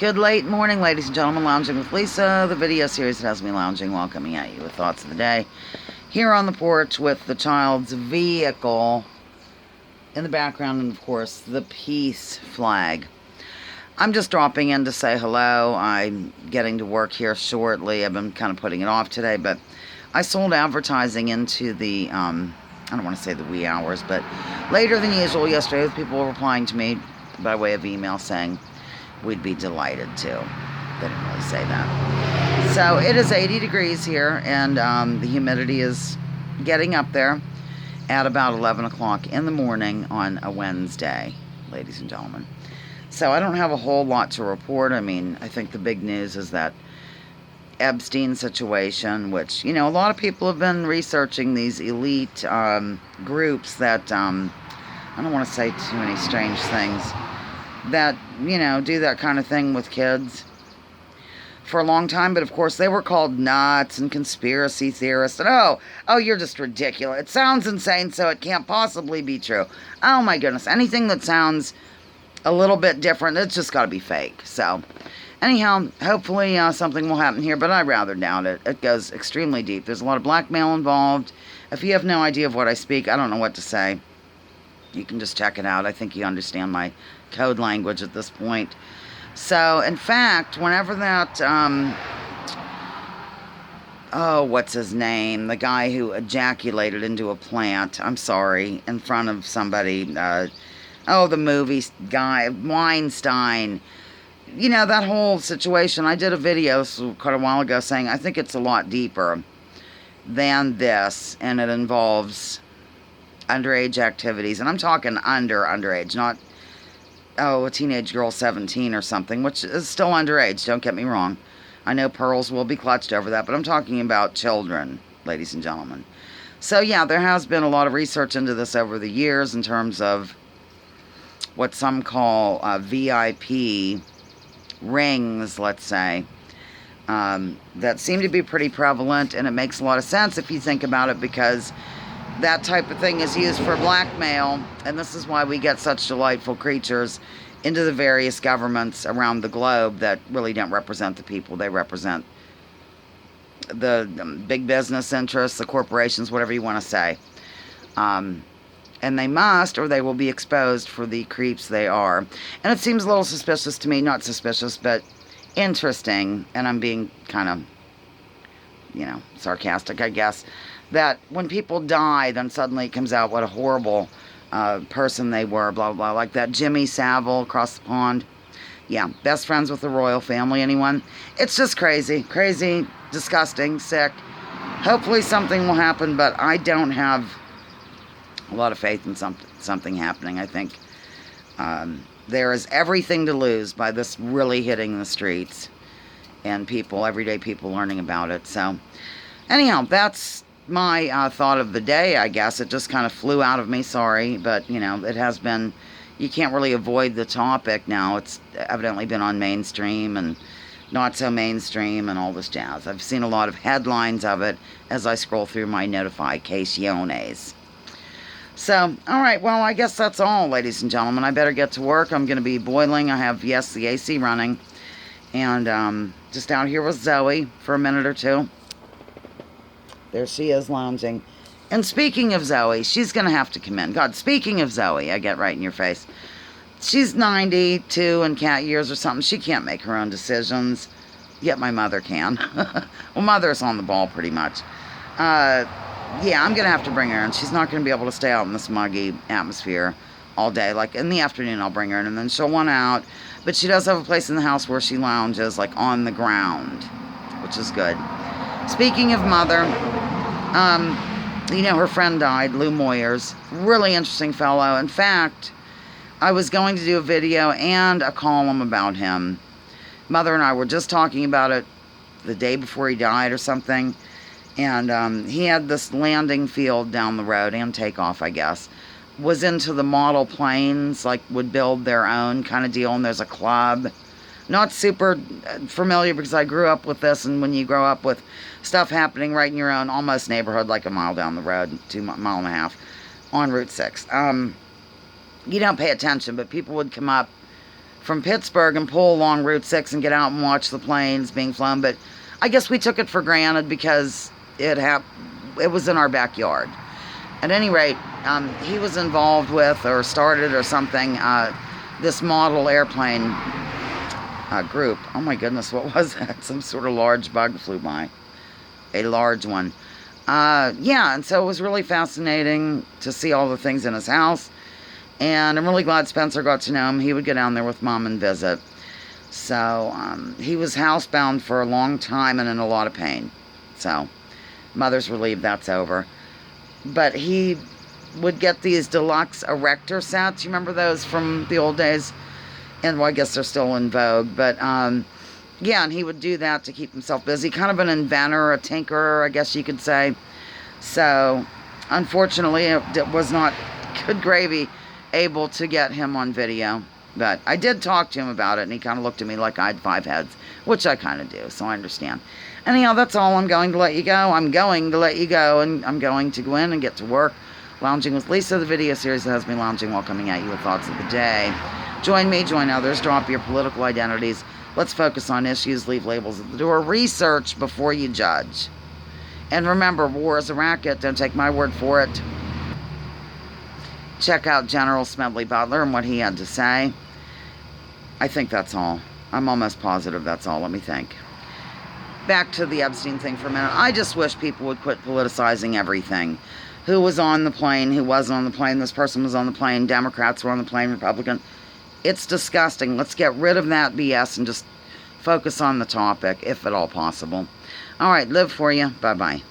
Good late morning, ladies and gentlemen. Lounging with Lisa, the video series that has me lounging, welcoming at you with thoughts of the day. Here on the porch with the child's vehicle in the background, and of course, the peace flag. I'm just dropping in to say hello. I'm getting to work here shortly. I've been kind of putting it off today, but I sold advertising into the, I don't want to say the wee hours, but later than usual yesterday, with people replying to me by way of email saying we'd be delighted to. They didn't really say that. So it is 80 degrees here, and the humidity is getting up there at about 11 o'clock in the morning on a Wednesday, ladies and gentlemen. So I don't have a whole lot to report. I mean, I think the big news is that Epstein situation, which, you know, a lot of people have been researching these elite groups that, I don't want to say too many strange things, that, you know, do that kind of thing with kids for a long time. But of course they were called nuts and conspiracy theorists, and oh, you're just ridiculous. It sounds insane, so it can't possibly be true. Oh my goodness, anything that sounds a little bit different, it's just got to be fake. So anyhow, hopefully something will happen here, but I rather doubt it. It goes extremely deep. There's a lot of blackmail involved. If you have no idea of what I speak, I don't know what to say. You can just check it out. I think you understand my code language at this point. So, in fact, whenever that, what's his name? The guy who ejaculated into a plant, I'm sorry, in front of somebody, the movie guy, Weinstein. You know, that whole situation. I did a video quite a while ago saying I think it's a lot deeper than this, and it involves underage activities. And I'm talking underage, not, a teenage girl 17 or something, which is still underage, don't get me wrong. I know pearls will be clutched over that, but I'm talking about children, ladies and gentlemen. So yeah, there has been a lot of research into this over the years in terms of what some call VIP rings, let's say, that seem to be pretty prevalent, and it makes a lot of sense if you think about it, because that type of thing is used for blackmail, and this is why we get such delightful creatures into the various governments around the globe that really don't represent the people. They represent the big business interests, the corporations, whatever you want to say. And they must, or they will be exposed for the creeps they are. And it seems a little suspicious to me, not suspicious, but interesting, and I'm being kind of, you know, sarcastic, I guess, that when people die, then suddenly it comes out what a horrible person they were, blah, blah, blah, like that Jimmy Savile across the pond. Yeah, best friends with the royal family, anyone? It's just crazy, disgusting, sick. Hopefully something will happen, but I don't have a lot of faith in something happening. I think there is everything to lose by this really hitting the streets and people, everyday people, learning about it. So anyhow, that's my thought of the day, I guess. It just kind of flew out of me, sorry, but you know, it has been, you can't really avoid the topic now. It's evidently been on mainstream and not so mainstream and all this jazz. I've seen a lot of headlines of it as I scroll through my notificaciones. So, alright, well, I guess that's all, ladies and gentlemen. I better get to work. I'm going to be boiling. I have, yes, the AC running, and just out here with Zoe for a minute or two. There she is, lounging. And speaking of Zoe, she's going to have to come in. God, speaking of Zoe, I get right in your face. She's 92 in cat years or something. She can't make her own decisions. Yet my mother can. Well, mother's on the ball pretty much. Yeah, I'm going to have to bring her in. She's not going to be able to stay out in this muggy atmosphere all day. Like, in the afternoon, I'll bring her in, and then she'll want out. But she does have a place in the house where she lounges, like, on the ground, which is good. Speaking of mother, you know, her friend died, Lou Moyers. Really interesting fellow. In fact, I was going to do a video and a column about him. Mother and I were just talking about it the day before he died or something. And he had this landing field down the road, and takeoff, I guess. Was into the model planes, like would build their own kind of deal, and there's a club. Not super familiar, because I grew up with this, and when you grow up with stuff happening right in your own almost neighborhood, like a mile down the road, mile and a half, on Route 6, you don't pay attention, but people would come up from Pittsburgh and pull along Route 6 and get out and watch the planes being flown. But I guess we took it for granted because it was in our backyard. At any rate, he was involved with, or started or something, this model airplane group. Oh my goodness, what was that? Some sort of large bug flew by. A large one. Yeah, and so it was really fascinating to see all the things in his house. And I'm really glad Spencer got to know him. He would go down there with Mom and visit. So he was housebound for a long time and in a lot of pain. So mother's relieved that's over. But he would get these deluxe erector sets. You remember those from the old days? And well, I guess they're still in vogue. But yeah, and he would do that to keep himself busy. Kind of an inventor, a tinkerer, I guess you could say. So unfortunately, it was not good gravy able to get him on video. But I did talk to him about it, and he kind of looked at me like I had 5 heads, which I kind of do, so I understand. Anyhow, that's all. I'm going to let you go. I'm going to let you go, and I'm going to go in and get to work. Lounging with Lisa, the video series that has me lounging while coming at you with thoughts of the day. Join me, join others, drop your political identities. Let's focus on issues, leave labels at the door. Research before you judge. And remember, war is a racket. Don't take my word for it. Check out General Smedley Butler and what he had to say. I think that's all. I'm almost positive that's all. Let me think. Back to the Epstein thing for a minute. I just wish people would quit politicizing everything. Who was on the plane, who wasn't on the plane, this person was on the plane, Democrats were on the plane, Republican. It's disgusting. Let's get rid of that BS and just focus on the topic, if at all possible. All right, live for you. Bye-bye.